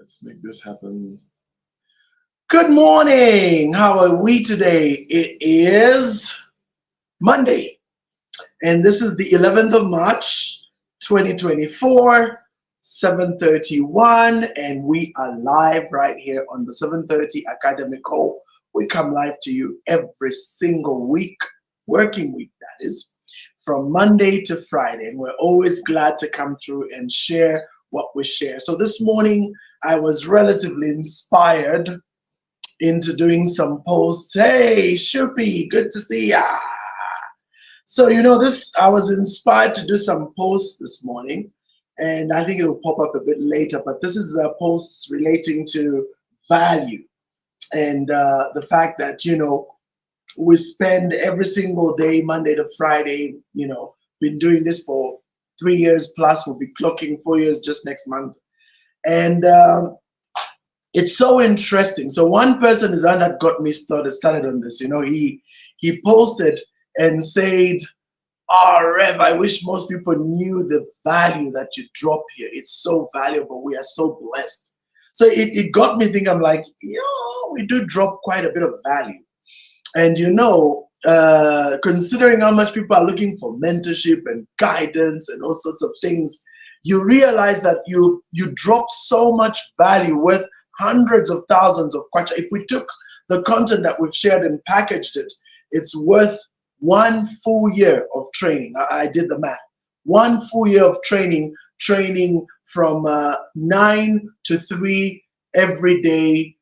Let's make this happen. Good morning. How are we today? It is Monday, and this is the 11th of March, 2024, 7:31, and we are live right here on the 7:30 Academic Call. We come live to you every single week, working week that is, from Monday to Friday, and we're always glad to come through and share what we share. So this morning, I was relatively inspired into doing some posts. Hey, Shupi, good to see ya. So, I was inspired to do some posts this morning, and I think it will pop up a bit later, but this is a post relating to value and the fact that, we spend every single day, Monday to Friday, been doing this for 3 years plus. We'll be clocking 4 years just next month. And it's so interesting. So one person is that got me started on this. He posted and said, Rev, I wish most people knew the value that you drop here. It's so valuable. We are so blessed. So it got me thinking. I'm like, we do drop quite a bit of value. And considering how much people are looking for mentorship and guidance and all sorts of things, you realize that you drop so much value worth hundreds of thousands of kwacha. If we took the content that we've shared and packaged it, it's worth 1 full year of training. I did the math. 1 full year of training from 9 to 3 every day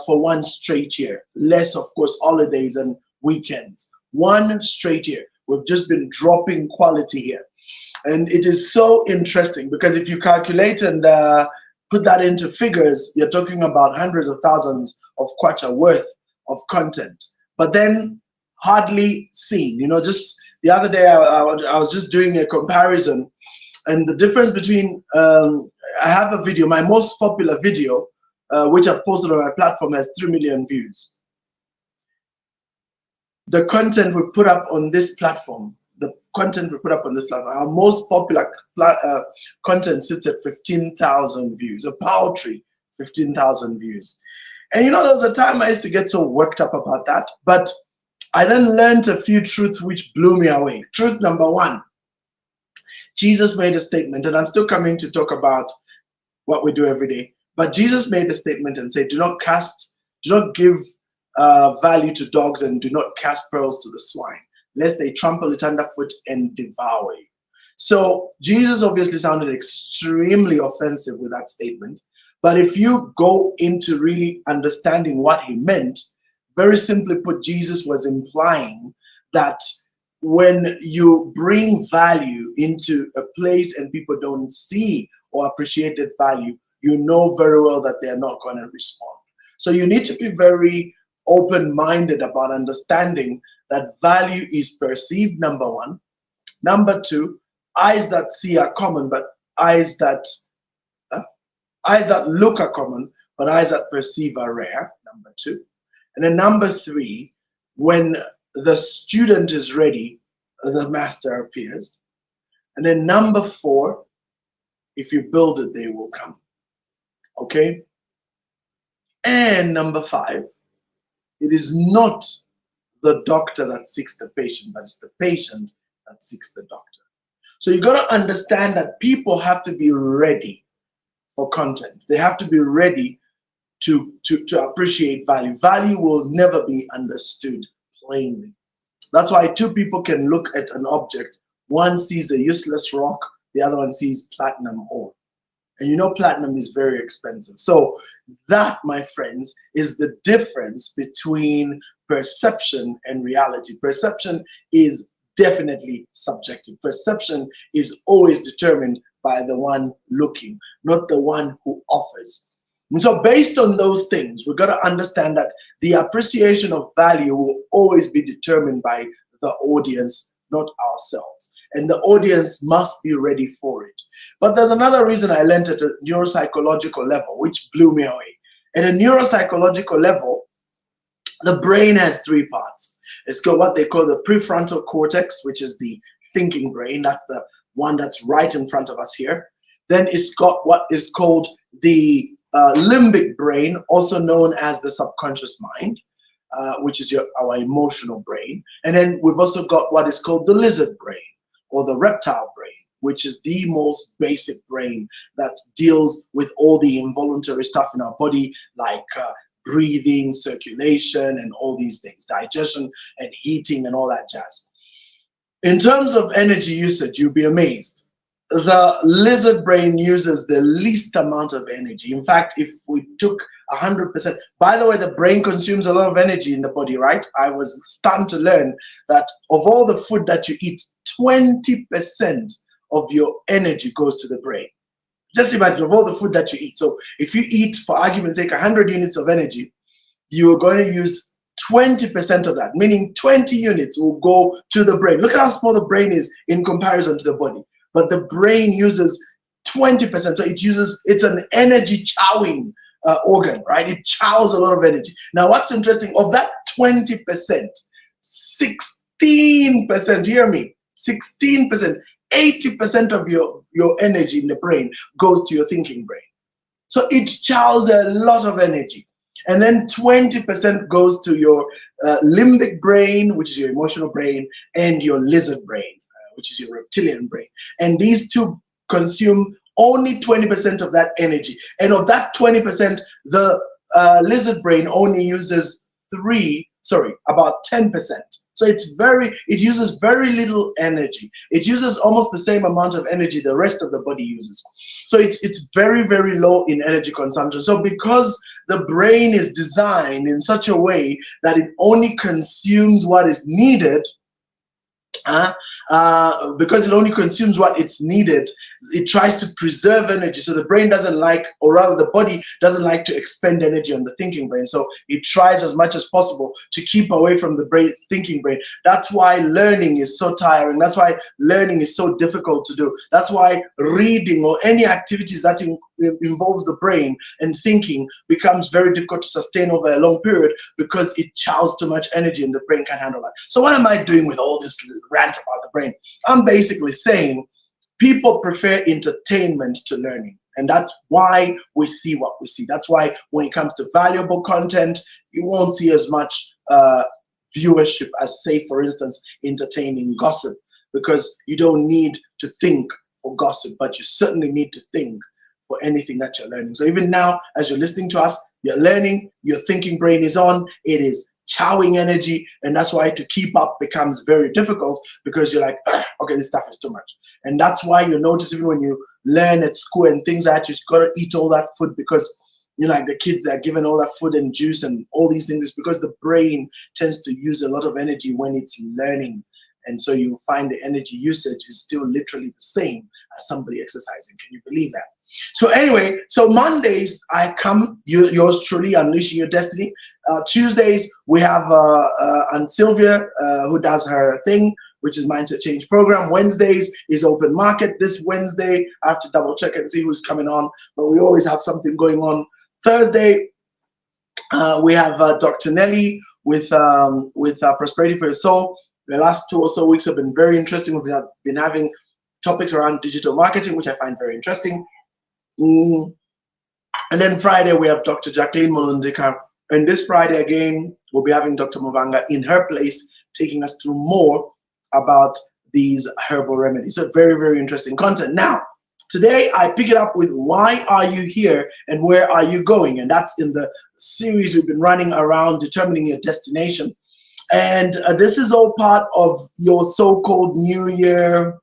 for 1 straight year. Less, of course, holidays and weekends. 1 straight year. We've just been dropping quality here. And it is so interesting because if you calculate and put that into figures, you're talking about hundreds of thousands of kwacha worth of content. But then hardly seen. Just the other day I was just doing a comparison, and the difference between I have a video, my most popular video, which I've posted on my platform, has 3 million views. The content we put up on this platform, our most popular content sits at 15,000 views, a paltry 15,000 views. And there was a time I used to get so worked up about that, but I then learned a few truths which blew me away. Truth number 1, Jesus made a statement, and I'm still coming to talk about what we do every day. But Jesus made a statement and said, do not give value to dogs, and do not cast pearls to the swine, lest they trample it underfoot and devour you. So Jesus obviously sounded extremely offensive with that statement. But if you go into really understanding what he meant, very simply put, Jesus was implying that when you bring value into a place and people don't see or appreciate that value, you know very well that they're not going to respond. So you need to be very open-minded about understanding that value is perceived, number 1. Number 2, eyes that see are common, but eyes that look are common, but eyes that perceive are rare, number 2. And then number 3, when the student is ready, the master appears. And then number 4, if you build it, they will come. Okay? And number 5, it is not the doctor that seeks the patient, but it's the patient that seeks the doctor. So you got to understand that people have to be ready for content. They have to be ready to appreciate value. Value will never be understood plainly. That's why 2 people can look at an object. One sees a useless rock, the other one sees platinum ore. And platinum is very expensive. So that, my friends, is the difference between perception and reality. Perception is definitely subjective. Perception is always determined by the one looking, not the one who offers. And so based on those things, we've got to understand that the appreciation of value will always be determined by the audience, not ourselves. And the audience must be ready for it. But there's another reason I learned at a neuropsychological level, which blew me away. At a neuropsychological level, the brain has 3 parts. It's got what they call the prefrontal cortex, which is the thinking brain. That's the one that's right in front of us here. Then it's got what is called the limbic brain, also known as the subconscious mind, which is our emotional brain. And then we've also got what is called the lizard brain or the reptile brain, which is the most basic brain that deals with all the involuntary stuff in our body, like breathing, circulation, and all these things, digestion and heating and all that jazz. In terms of energy usage, you'll be amazed. The lizard brain uses the least amount of energy. In fact, if we took 100%, by the way, the brain consumes a lot of energy in the body, right? I was stunned to learn that of all the food that you eat, 20% of your energy goes to the brain. Just imagine, of all the food that you eat. So if you eat, for argument's sake, 100 units of energy, you are going to use 20% of that, meaning 20 units will go to the brain. Look at how small the brain is in comparison to the body. But the brain uses 20%. So it's an energy chowing organ, right? It chows a lot of energy. Now, what's interesting, of that 20%, 16%, hear me, 16%, 80% of your energy in the brain goes to your thinking brain. So it chows a lot of energy. And then 20% goes to your limbic brain, which is your emotional brain, and your lizard brain, which is your reptilian brain. And these two consume only 20% of that energy. And of that 20%, the lizard brain only uses about 10%. So it uses very little energy. It uses almost the same amount of energy the rest of the body uses. So it's very, very low in energy consumption. So because the brain is designed in such a way that it only consumes what is needed, because it only consumes what it's needed, it tries to preserve energy. So the brain doesn't like, or rather the body doesn't like to expend energy on the thinking brain. So it tries as much as possible to keep away from the thinking brain. That's why learning is so tiring. That's why learning is so difficult to do. That's why reading or any activities that involves the brain and thinking becomes very difficult to sustain over a long period, because it chows too much energy and the brain can't handle that. So what am I doing with all this rant about the brain? I'm basically saying people prefer entertainment to learning, and that's why we see what we see. That's why when it comes to valuable content, you won't see as much viewership as, say, for instance, entertaining gossip, because you don't need to think for gossip, but you certainly need to think for anything that you're learning. So even now, as you're listening to us, you're learning, your thinking brain is on, it is chowing energy, and that's why to keep up becomes very difficult, because you're like, okay, this stuff is too much. And that's why you notice even when you learn at school and things like that, you've got to eat all that food, because like the kids are given all that food and juice and all these things, because the brain tends to use a lot of energy when it's learning. And so you find the energy usage is still literally the same as somebody exercising. Can you believe that? So anyway, so Mondays I come, yours truly, Unleashing Your Destiny. Tuesdays we have Aunt Sylvia who does her thing, which is Mindset Change Program. Wednesdays is Open Market. This Wednesday I have to double check and see who's coming on, but we always have something going on. Thursday we have Dr. Nelly with Prosperity for Your Soul. The last 2 or so weeks have been very interesting. We've been having topics around digital marketing, which I find very interesting. And then Friday we have Dr. Jacqueline Molundika, and this Friday again we'll be having Dr. Muvanga in her place, taking us through more about these herbal remedies. So very, very interesting content. Now, today I pick it up with why are you here and where are you going? And that's in the series we've been running around determining your destination. And this is all part of your so-called New Year,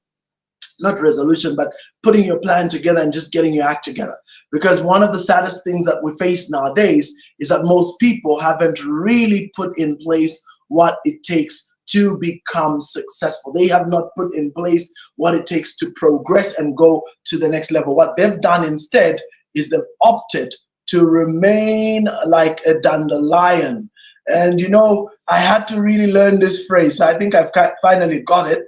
not resolution, but putting your plan together and just getting your act together. Because one of the saddest things that we face nowadays is that most people haven't really put in place what it takes to become successful. They have not put in place what it takes to progress and go to the next level. What they've done instead is they've opted to remain like a dandelion. And I had to really learn this phrase. I think I've finally got it.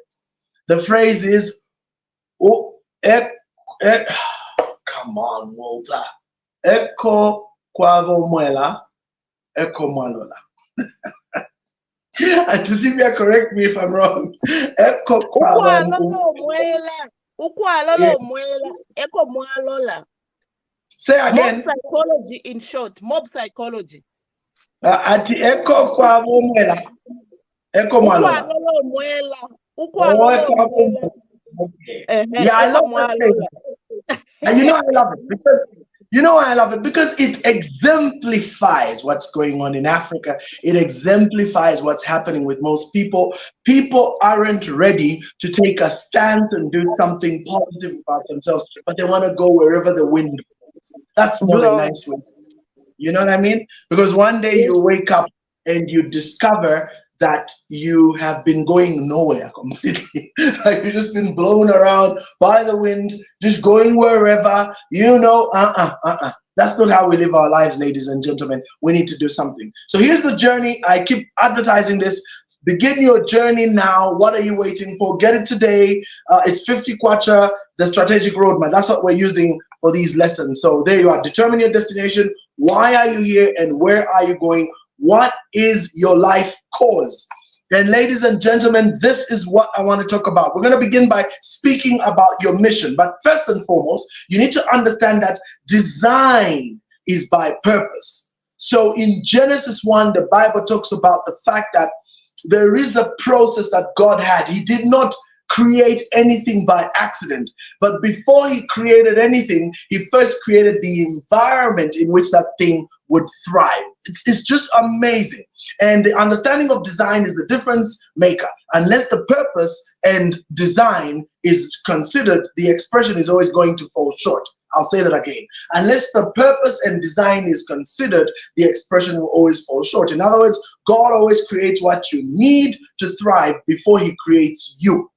The phrase is, come on, Walter. Kwalolumwela, mwalola. And to see me, correct me if I'm wrong. Kwalolumwela, mwalola. Say Mob again. psychology, in short, mob psychology. Ati eko kwalolumwela. Eko mwalola. Ukwalolumwela. Oh, eko Ukwalolumwela. okay. Yeah, I love that Mwalola. thing. And you know I love it because it exemplifies what's going on in Africa. It exemplifies what's happening with most people. People aren't ready to take a stance and do something positive about themselves, but they want to go wherever the wind blows. That's not a Blood. nice way. You know what I mean? Because one day you wake up and you discover that you have been going nowhere completely. Like you've just been blown around by the wind, just going wherever, That's not how we live our lives, ladies and gentlemen. We need to do something. So here's the journey. I keep advertising this. Begin your journey now. What are you waiting for? Get it today. It's 50 kwacha, the strategic roadmap. That's what we're using for these lessons. So there you are. Determine your destination. Why are you here and where are you going? What is your life cause? Then, ladies and gentlemen, this is what I want to talk about. We're going to begin by speaking about your mission. But first and foremost, you need to understand that design is by purpose. So in Genesis 1, the Bible talks about the fact that there is a process that God had. He did not create anything by accident, but before he created anything, he first created the environment in which that thing would thrive. It's just amazing. And the understanding of design is the difference maker. Unless the purpose and design is considered, the expression is always going to fall short. I'll say that again. Unless the purpose and design is considered, the expression will always fall short. In other words, God always creates what you need to thrive before he creates you.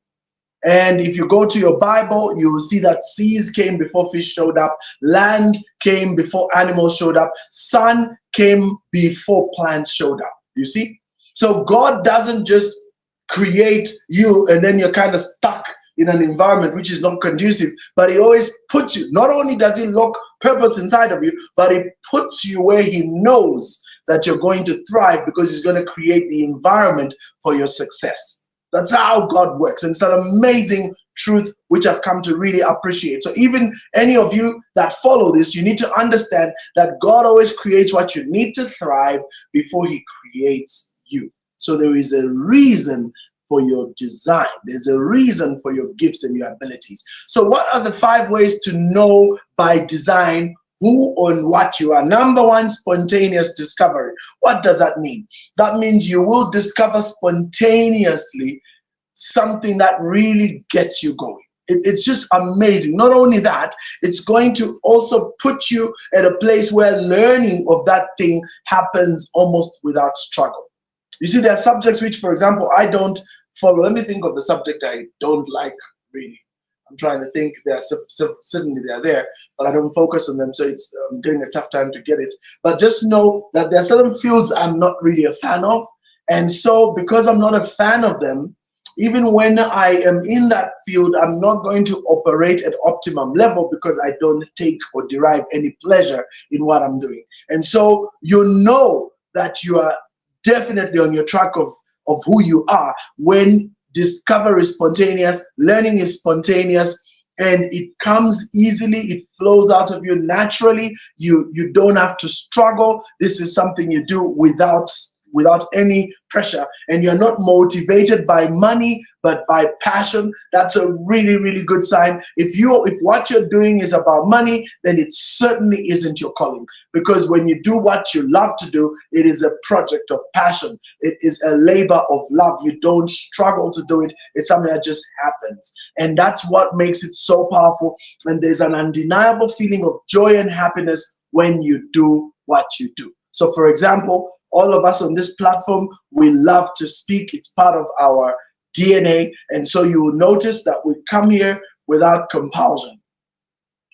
And if you go to your Bible, you will see that seas came before fish showed up, land came before animals showed up, sun came before plants showed up. You see? So God doesn't just create you and then you're kind of stuck in an environment which is not conducive, but he always puts you. Not only does he lock purpose inside of you, but he puts you where he knows that you're going to thrive because he's going to create the environment for your success. That's how God works. And it's an amazing truth which I've come to really appreciate. So even any of you that follow this, you need to understand that God always creates what you need to thrive before he creates you. So there is a reason for your design. There's a reason for your gifts and your abilities. So what are the 5 ways to know by design who and what you are? Number 1, spontaneous discovery. What does that mean? That means you will discover spontaneously something that really gets you going. It's just amazing. Not only that, it's going to also put you at a place where learning of that thing happens almost without struggle. You see, there are subjects which, for example, I don't follow. Let me think of the subject I don't like really. I'm trying to think. Certainly they are there, but I don't focus on them, so it's getting a tough time to get it. But just know that there are certain fields I'm not really a fan of, and so because I'm not a fan of them, even when I am in that field, I'm not going to operate at optimum level because I don't take or derive any pleasure in what I'm doing. And so you know that you are definitely on your track of who you are when discovery is spontaneous, learning is spontaneous, and it comes easily, it flows out of you naturally. You don't have to struggle. This is something you do without any pressure, and you're not motivated by money but by passion. That's a really, really good sign. If what you're doing is about money, then it certainly isn't your calling, because when you do what you love to do, it is a project of passion. It is a labor of love. You don't struggle to do it. It's something that just happens, and that's what makes it so powerful. And there's an undeniable feeling of joy and happiness when you do what you do. So for example, all of us on this platform, we love to speak. It's part of our DNA. And so you will notice that we come here without compulsion.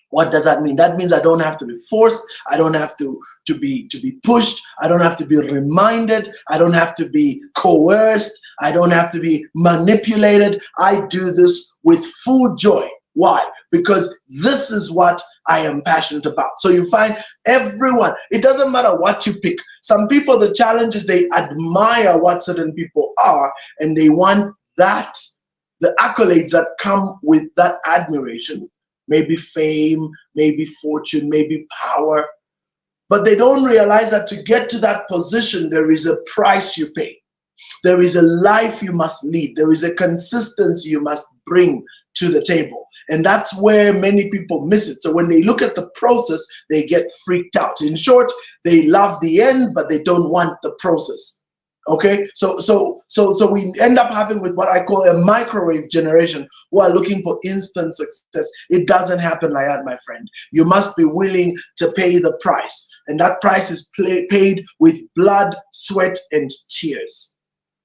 What does that mean? That means I don't have to be forced. I don't have to be pushed. I don't have to be reminded. I don't have to be coerced. I don't have to be manipulated. I do this with full joy. Why? Because this is what I am passionate about. So you find everyone, it doesn't matter what you pick. Some people, the challenge is they admire what certain people are, and they want that, the accolades that come with that admiration, maybe fame, maybe fortune, maybe power. But they don't realize that to get to that position, there is a price you pay. There is a life you must lead. There is a consistency you must bring to the table. And that's where many people miss it. So when they look at the process, they get freaked out. In short, they love the end, but they don't want the process. Okay, so we end up having with what I call a microwave generation who are looking for instant success. It doesn't happen like that, my friend. You must be willing to pay the price, and that price is paid with blood, sweat, and tears.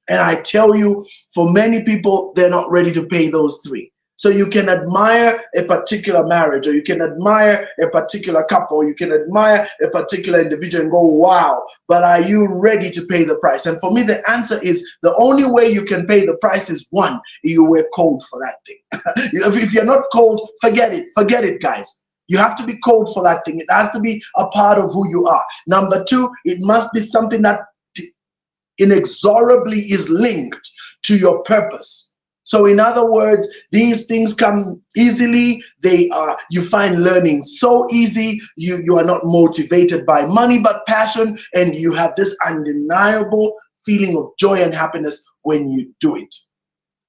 And I tell you, for many people, they're not ready to pay those three. So you can admire a particular marriage, or you can admire a particular couple, or you can admire a particular individual and go, wow, but are you ready to pay the price? And for me, the answer is the only way you can pay the price is one, you were cold for that thing. If you're not cold, forget it, guys. You have to be cold for that thing. It has to be a part of who you are. Number two, it must be something that inexorably is linked to your purpose. So in other words, these things come easily. You find learning so easy. You are not motivated by money but passion, and you have this undeniable feeling of joy and happiness when you do it.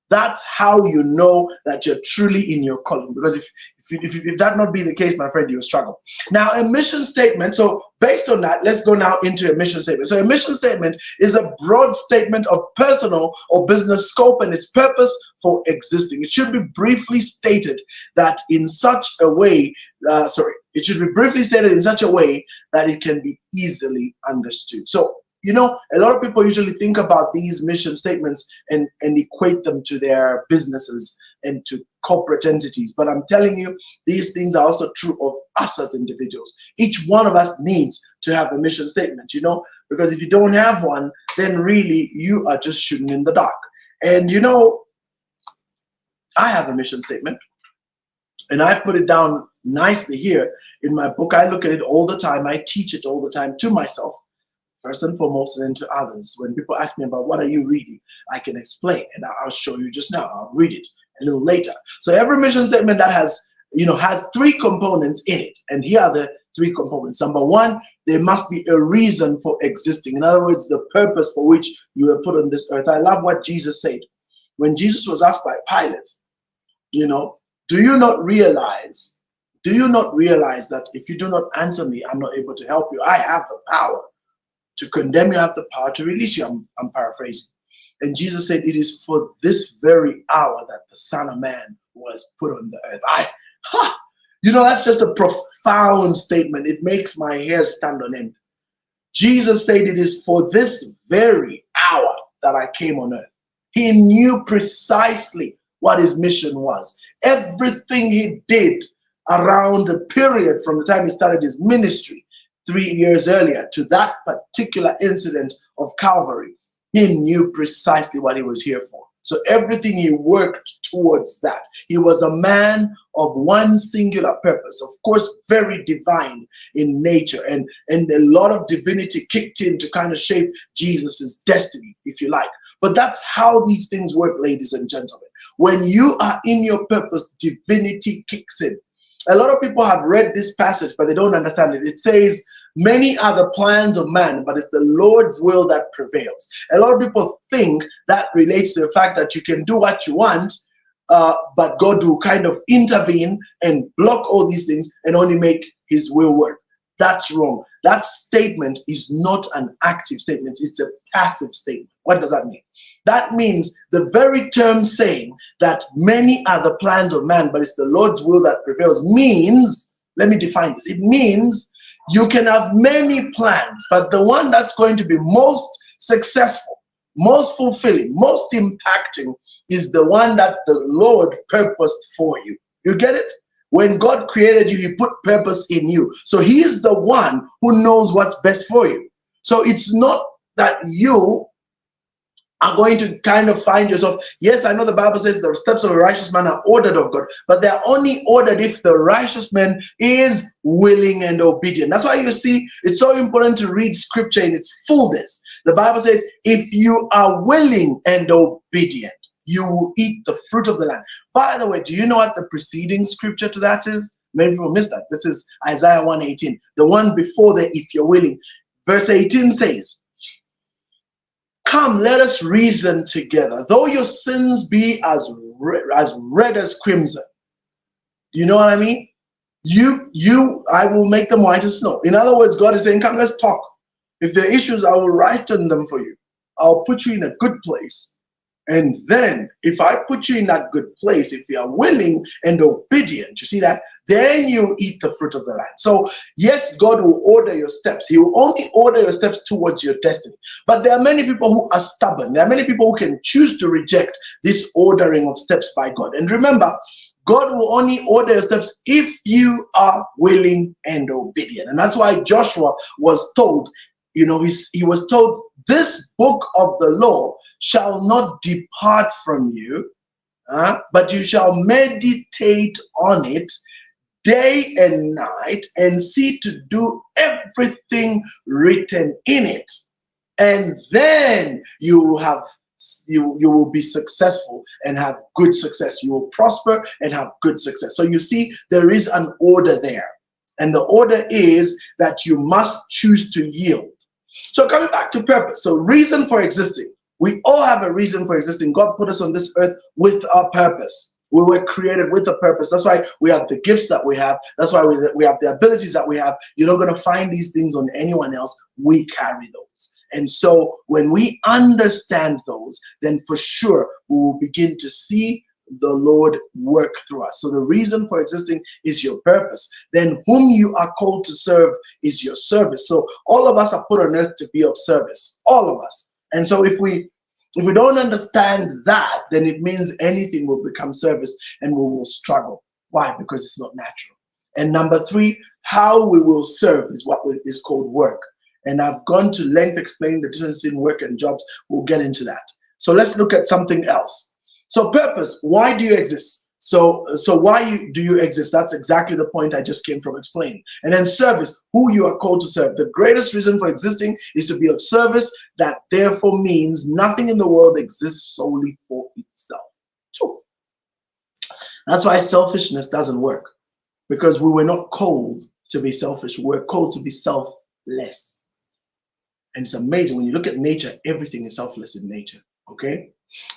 That's how you know that you're truly in your calling. Because if that not be the case, my friend, you'll struggle. Now, a mission statement. So based on that, let's go now into a mission statement. So a mission statement is a broad statement of personal or business scope and its purpose for existing. It should be briefly stated that in such a way, it should be briefly stated in such a way that it can be easily understood. So, you know, a lot of people usually think about these mission statements and equate them to their businesses and to corporate entities. But I'm telling you, these things are also true of us as individuals. Each one of us needs to have a mission statement, you know, because if you don't have one, then really you are just shooting in the dark. And, you know, I have a mission statement, and I put it down nicely here in my book. I look at it all the time. I teach it all the time to myself, first and foremost, and then to others. When people ask me about what are you reading, I can explain, and I'll show you just now. I'll read it a little later. So every mission statement that has three components in it, and here are the three components. Number one, there must be a reason for existing. In other words, the purpose for which you were put on this earth. I love what Jesus said when Jesus was asked by Pilate, you know, do you not realize that if you do not answer me, I'm not able to help you? I have the power to condemn you, I have the power to release you. I'm paraphrasing. And Jesus said, it is for this very hour that the Son of Man was put on the earth. You know, that's just a profound statement. It makes my hair stand on end. Jesus said it is for this very hour that I came on earth. He knew precisely what his mission was. Everything he did around the period from the time he started his ministry 3 years earlier to that particular incident of Calvary, he knew precisely what he was here for. So everything he worked towards that. He was a man of one singular purpose, of course, very divine in nature, and a lot of divinity kicked in to kind of shape Jesus's destiny, if you like. But that's how these things work, ladies and gentlemen. When you are in your purpose, divinity kicks in. A lot of people have read this passage, but they don't understand it. It says, many are the plans of man, but it's the Lord's will that prevails. A lot of people think that relates to the fact that you can do what you want, but God will kind of intervene and block all these things and only make his will work. That's wrong. That statement is not an active statement. It's a passive statement. What does that mean? That means the very term saying that many are the plans of man, but it's the Lord's will that prevails means, let me define this. It means you can have many plans, but the one that's going to be most successful, most fulfilling, most impacting is the one that the Lord purposed for you. You get it? When God created you, he put purpose in you. So he is the one who knows what's best for you. So it's not that you are going to kind of find yourself. Yes, I know the Bible says the steps of a righteous man are ordered of God, but they're only ordered if the righteous man is willing and obedient. That's why you see it's so important to read scripture in its fullness. The Bible says, if you are willing and obedient. you will eat the fruit of the land. By the way, do you know what the preceding scripture to that is? Many people miss that. This is Isaiah 1:18. The one before that, if you're willing. Verse 18 says, come, let us reason together. Though your sins be as red as crimson. You know what I mean? I will make them white as snow. In other words, God is saying, come, let's talk. If there are issues, I will righten them for you. I'll put you in a good place. And then if I put you in that good place, if you are willing and obedient, you see that, then you eat the fruit of the land. So yes, God will order your steps. He will only order your steps towards your destiny. But there are many people who are stubborn. There are many people who can choose to reject this ordering of steps by God. And remember, God will only order your steps if you are willing and obedient. And that's why Joshua was told, he was told, this book of the law shall not depart from you, but you shall meditate on it day and night and see to do everything written in it. And then you will be successful and have good success. You will prosper and have good success. So you see, there is an order there. And the order is that you must choose to yield. So coming back to purpose. So reason for existing. We all have a reason for existing. God put us on this earth with a purpose. We were created with a purpose. That's why we have the gifts that we have. That's why we have the abilities that we have. You're not going to find these things on anyone else. We carry those. And so when we understand those, then for sure we will begin to see the Lord work through us. So the reason for existing is your purpose. Then whom you are called to serve is your service. So all of us are put on earth to be of service. All of us. And so if we don't understand that, then it means anything will become service and we will struggle. Why? Because it's not natural. And number three, how we will serve is what is called work. And I've gone to length explaining the difference between work and jobs. We'll get into that. So let's look at something else. So purpose, why do you exist? So why do you exist? That's exactly the point I just came from explaining. And then service, who you are called to serve. The greatest reason for existing is to be of service. That therefore means nothing in the world exists solely for itself. True. That's why selfishness doesn't work. Because we were not called to be selfish. We were called to be selfless. And it's amazing. When you look at nature, everything is selfless in nature. Okay?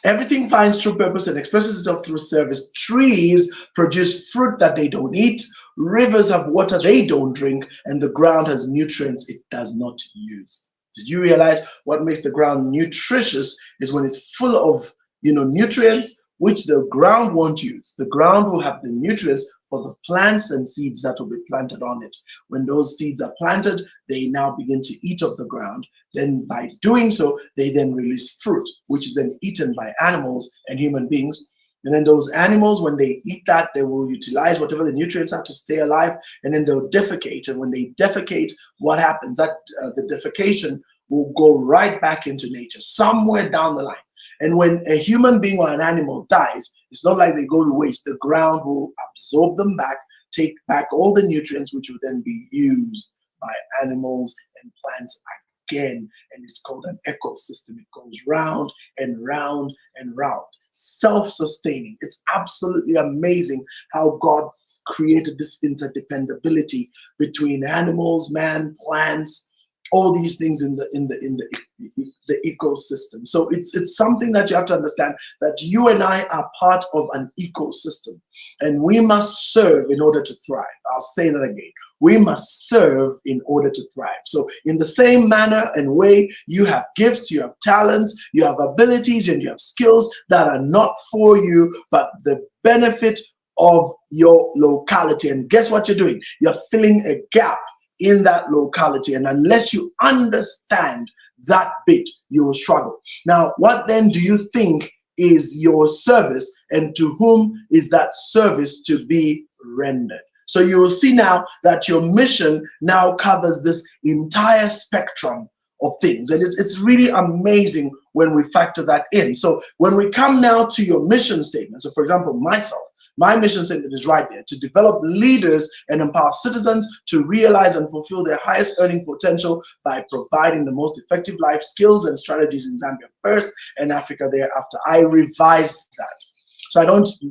Everything finds true purpose and expresses itself through service. Trees produce fruit that they don't eat. Rivers have water they don't drink. And the ground has nutrients it does not use. Did you realize what makes the ground nutritious is when it's full of nutrients which the ground won't use. The ground will have the nutrients for the plants and seeds that will be planted on it. When those seeds are planted, they now begin to eat of the ground. Then by doing so, they then release fruit, which is then eaten by animals and human beings. And then those animals, when they eat that, they will utilize whatever the nutrients are to stay alive, and then they'll defecate. And when they defecate, what happens? That the defecation will go right back into nature, somewhere down the line. And when a human being or an animal dies, it's not like they go to waste. The ground will absorb them back, take back all the nutrients, which will then be used by animals and plants again. And it's called an ecosystem. It goes round and round and round. Self-sustaining. It's absolutely amazing how God created this interdependability between animals, man, plants, all these things in the ecosystem. So it's something that you have to understand, that you and I are part of an ecosystem, and we must serve in order to thrive. I'll say that again. We must serve in order to thrive. So in the same manner and way, you have gifts, you have talents, you have abilities, and you have skills that are not for you, but the benefit of your locality. And guess what you're doing? You're filling a gap in that locality. And unless you understand that bit, you will struggle. Now, what then do you think is your service, and to whom is that service to be rendered? So you will see now that your mission now covers this entire spectrum of things. And it's really amazing when we factor that in. So when we come now to your mission statement, so for example, myself, my mission statement is right there: to develop leaders and empower citizens to realize and fulfill their highest earning potential by providing the most effective life skills and strategies in Zambia first and Africa thereafter. I revised that. So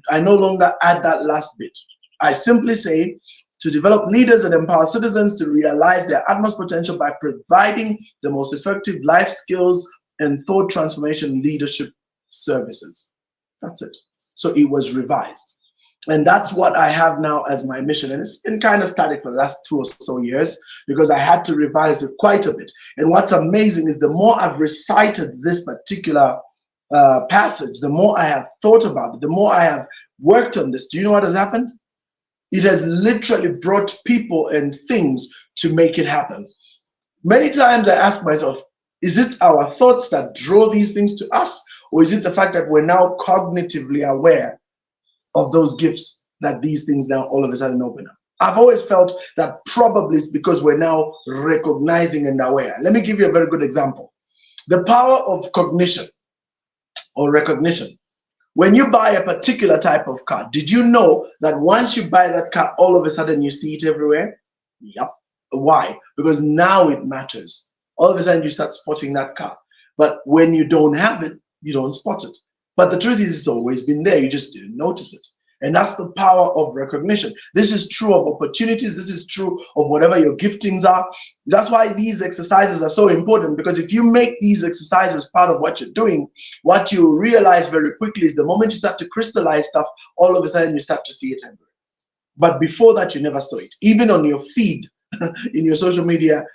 I no longer add that last bit. I simply say to develop leaders and empower citizens to realize their utmost potential by providing the most effective life skills and thought transformation leadership services. That's it. So it was revised. And that's what I have now as my mission. And it's been kind of static for the last 2 or so years because I had to revise it quite a bit. And what's amazing is the more I've recited this particular passage, the more I have thought about it, the more I have worked on this. Do you know what has happened? It has literally brought people and things to make it happen. Many times I ask myself, is it our thoughts that draw these things to us? Or is it the fact that we're now cognitively aware of those gifts that these things now all of a sudden open up? I've always felt that probably it's because we're now recognizing and aware. Let me give you a very good example. The power of cognition or recognition. When you buy a particular type of car, did you know that once you buy that car, all of a sudden you see it everywhere? Yep. Why? Because now it matters. All of a sudden you start spotting that car. But when you don't have it, you don't spot it. But the truth is, it's always been there. You just didn't notice it. And that's the power of recognition. This is true of opportunities. This is true of whatever your giftings are. That's why these exercises are so important, because if you make these exercises part of what you're doing, what you realize very quickly is the moment you start to crystallize stuff, all of a sudden you start to see it everywhere. But before that, you never saw it. Even on your feed, in your social media,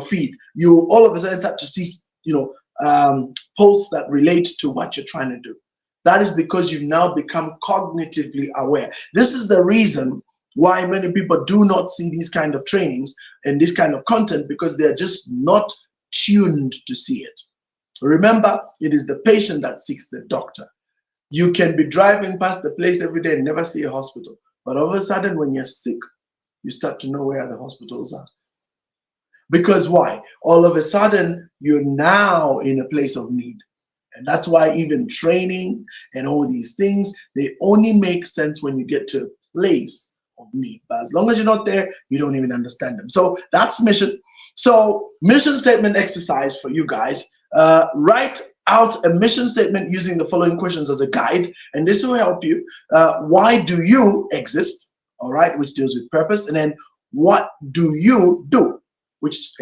feed, you all of a sudden start to see, posts that relate to what you're trying to do. That is because you've now become cognitively aware. This is the reason why many people do not see these kind of trainings and this kind of content, because they're just not tuned to see it. Remember, it is the patient that seeks the doctor. You can be driving past the place every day and never see a hospital. But all of a sudden, when you're sick, you start to know where the hospitals are. Because why? All of a sudden, you're now in a place of need. And that's why even training and all these things, they only make sense when you get to a place of need. But as long as you're not there, you don't even understand them. So that's mission. So mission statement exercise for you guys. Write out a mission statement using the following questions as a guide. And this will help you. Why do you exist? All right, which deals with purpose. And then what do you do? Which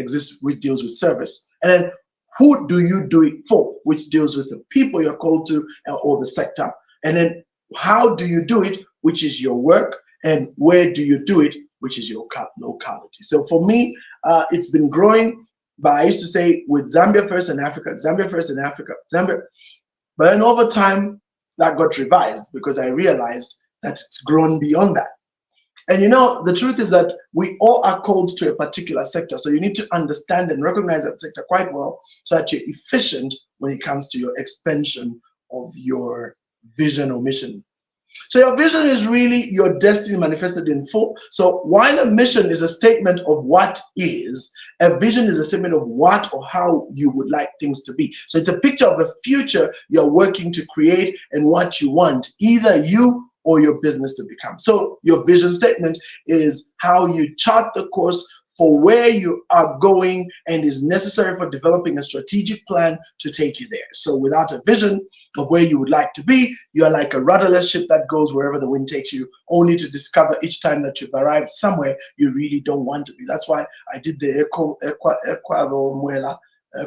deals with service. And then who do you do it for, which deals with the people you're called to or the sector. And then how do you do it, which is your work, and where do you do it, which is your locality. So for me, it's been growing, but I used to say with Zambia first and Africa, Zambia first and Africa, Zambia. But then over time, that got revised because I realized that it's grown beyond that. And the truth is that we all are called to a particular sector. So you need to understand and recognize that sector quite well so that you're efficient when it comes to your expansion of your vision or mission. So your vision is really your destiny manifested in full. So while a mission is a statement of what is, a vision is a statement of what or how you would like things to be. So it's a picture of the future you're working to create and what you want, either you or your business to become. So your vision statement is how you chart the course for where you are going and is necessary for developing a strategic plan to take you there. So without a vision of where you would like to be, you are like a rudderless ship that goes wherever the wind takes you, only to discover each time that you've arrived somewhere you really don't want to be. That's why I did the kwalolumwela,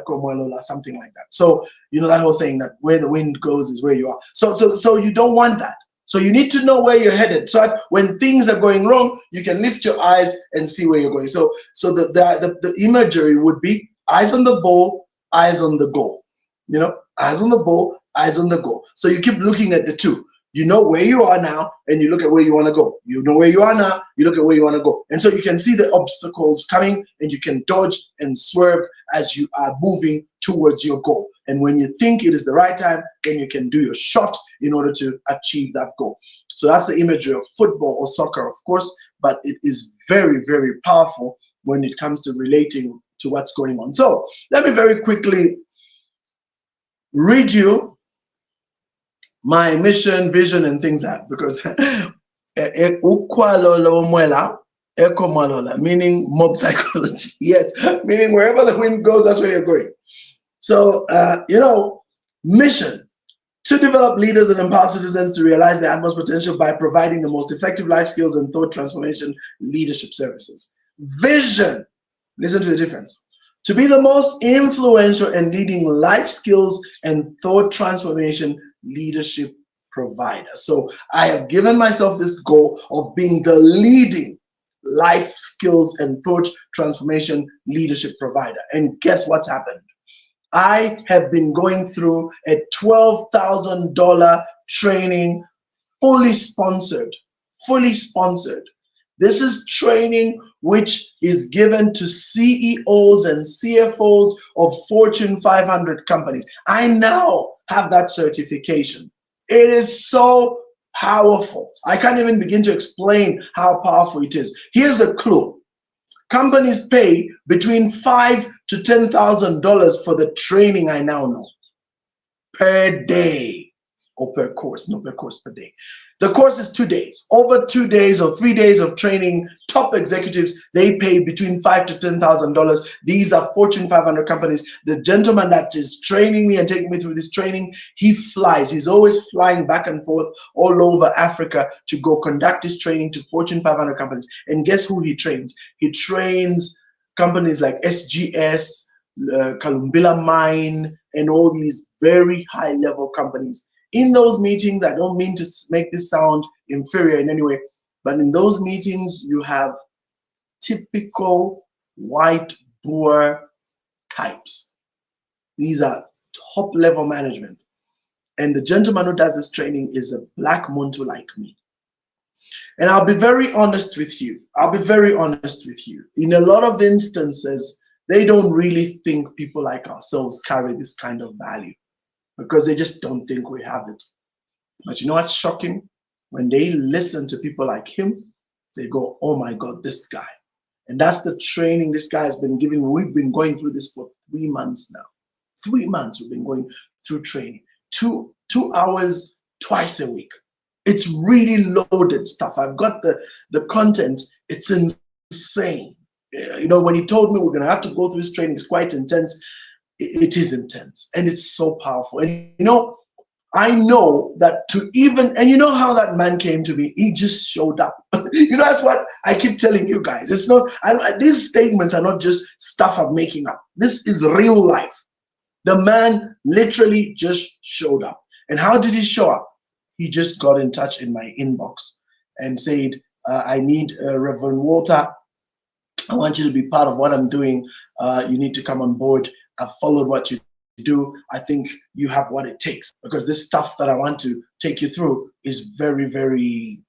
mwalola, something like that. So that whole saying that where the wind goes is where you are. So you don't want that. So you need to know where you're headed, so that when things are going wrong, you can lift your eyes and see where you're going. So the imagery would be eyes on the ball, eyes on the goal. Eyes on the ball, eyes on the goal. So you keep looking at the two. You know where you are now, and you look at where you want to go. You know where you are now, you look at where you want to go. And so you can see the obstacles coming, and you can dodge and swerve as you are moving towards your goal. And when you think it is the right time, then you can do your shot in order to achieve that goal. So that's the imagery of football or soccer, of course, but it is very, very powerful when it comes to relating to what's going on. So let me very quickly read you my mission, vision, and things like that, because kwalolumwela, mwalola, meaning mob psychology. Yes, meaning wherever the wind goes, that's where you're going. So, mission: to develop leaders and empower citizens to realize their utmost potential by providing the most effective life skills and thought transformation leadership services. Vision: listen to the difference. To be the most influential and leading life skills and thought transformation leadership provider. So I have given myself this goal of being the leading life skills and thought transformation leadership provider. And guess what's happened? I have been going through a $12,000 training, fully sponsored. This is training which is given to CEOs and CFOs of Fortune 500 companies. I now have that certification. It is so powerful. I can't even begin to explain how powerful it is. Here's a clue. Companies pay between $5,000 to $10,000 for the training I now know per day, or per course, no, per course, per day. The course is 2 days. Over 2 days or 3 days of training, top executives, they pay between $5,000 to $10,000. These are Fortune 500 companies. The gentleman that is training me and taking me through this training, he flies. He's always flying back and forth all over Africa to go conduct this training to Fortune 500 companies. And guess who he trains? He trains companies like SGS, Kalumbila Mine, and all these very high-level companies. In those meetings, I don't mean to make this sound inferior in any way, but in those meetings, you have typical white boer types. These are top-level management. And the gentleman who does this training is a black Muntu like me. And I'll be very honest with you. In a lot of instances, they don't really think people like ourselves carry this kind of value, because they just don't think we have it. But you know what's shocking? When they listen to people like him, they go, oh my God, this guy. And that's the training this guy has been giving. We've been going through this for 3 months now. 3 months we've been going through training. Two hours twice a week. It's really loaded stuff. I've got the content. It's insane. When he told me we're going to have to go through this training, it's quite intense. It is intense, and it's so powerful. And I know that and you know how that man came to me? He just showed up. That's what I keep telling you guys. It's not, these statements are not just stuff I'm making up. This is real life. The man literally just showed up. And how did he show up? He just got in touch in my inbox and said, I need Rev Walter. I want you to be part of what I'm doing. You need to come on board. I've followed what you do. I think you have what it takes, because this stuff that I want to take you through is very, very,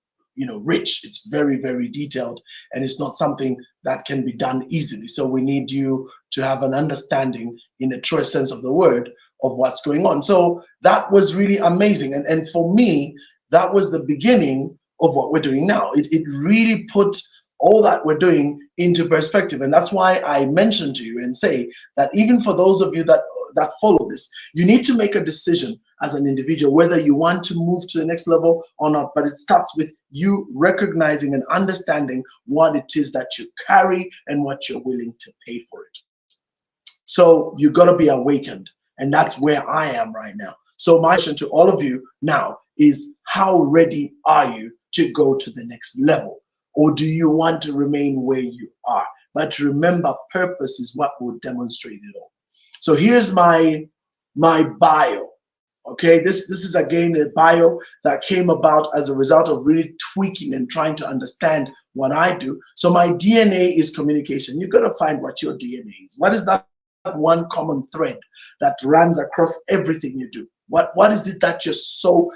rich. It's very, very detailed, and it's not something that can be done easily. So we need you to have an understanding, in a true sense of the word, of what's going on. So that was really amazing. And for me, that was the beginning of what we're doing now. It really put all that we're doing into perspective. And that's why I mentioned to you and say that even for those of you that follow this, you need to make a decision as an individual whether you want to move to the next level or not. But it starts with you recognizing and understanding what it is that you carry and what you're willing to pay for it. So you got to be awakened. And that's where I am right now. So my question to all of you now is, how ready are you to go to the next level? Or do you want to remain where you are? But remember, purpose is what will demonstrate it all. So here's my bio. Okay, this is again a bio that came about as a result of really tweaking and trying to understand what I do. So my DNA is communication. You've got to find what your DNA is. What is that one common thread that runs across everything you do? What is it that you're so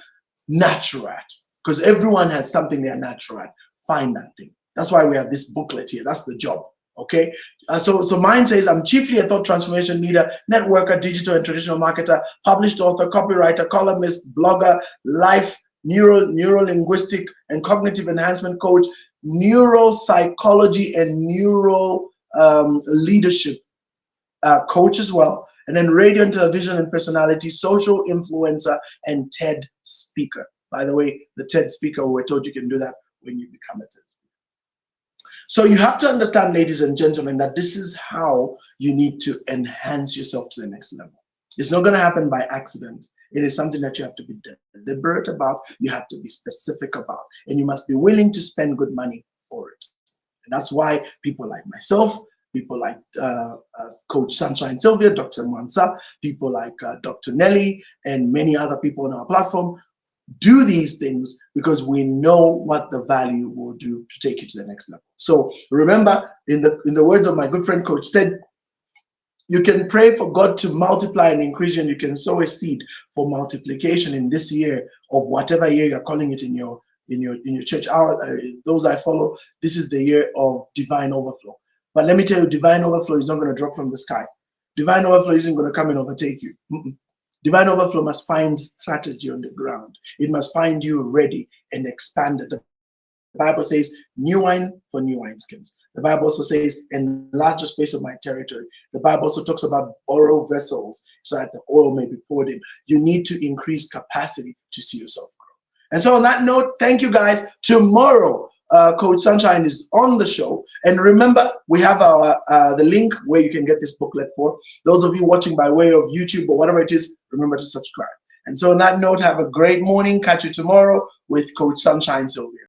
natural at? Because everyone has something they're natural at. Find that thing. That's why we have this booklet here. That's the job. Okay. So mine says, I'm chiefly a thought transformation leader, networker, digital and traditional marketer, published author, copywriter, columnist, blogger, life, neuro-linguistic and cognitive enhancement coach, neuropsychology and neuro leadership coach as well, and then radio and television and personality, social influencer, and TED speaker. By the way, the TED speaker, we're told you can do that when you become a TED speaker. So you have to understand, ladies and gentlemen, that this is how you need to enhance yourself to the next level. It's not going to happen by accident. It is something that you have to be deliberate about, you have to be specific about, and you must be willing to spend good money for it. And that's why people like myself, people like Coach Sunshine Sylvia, Dr. Mwansa, people like Dr. Nelly, and many other people on our platform do these things, because we know what the value will do to take you to the next level. So remember, in the words of my good friend Coach Ted, you can pray for God to multiply and increase you, and you can sow a seed for multiplication in this year of whatever year you're calling it in your church. Those I follow, this is the year of divine overflow. But let me tell you, divine overflow is not going to drop from the sky. Divine overflow isn't going to come and overtake you. Divine overflow must find strategy on the ground. It must find you ready and expanded. The Bible says, new wine for new wineskins. The Bible also says, enlarge the space of my territory. The Bible also talks about borrow vessels so that the oil may be poured in. You need to increase capacity to see yourself grow. And so on that note, thank you guys. Tomorrow, Coach Sunshine is on the show. And remember, we have our the link where you can get this booklet for. Those of you watching by way of YouTube or whatever it is, remember to subscribe. And so on that note, have a great morning. Catch you tomorrow with Coach Sunshine Sylvia.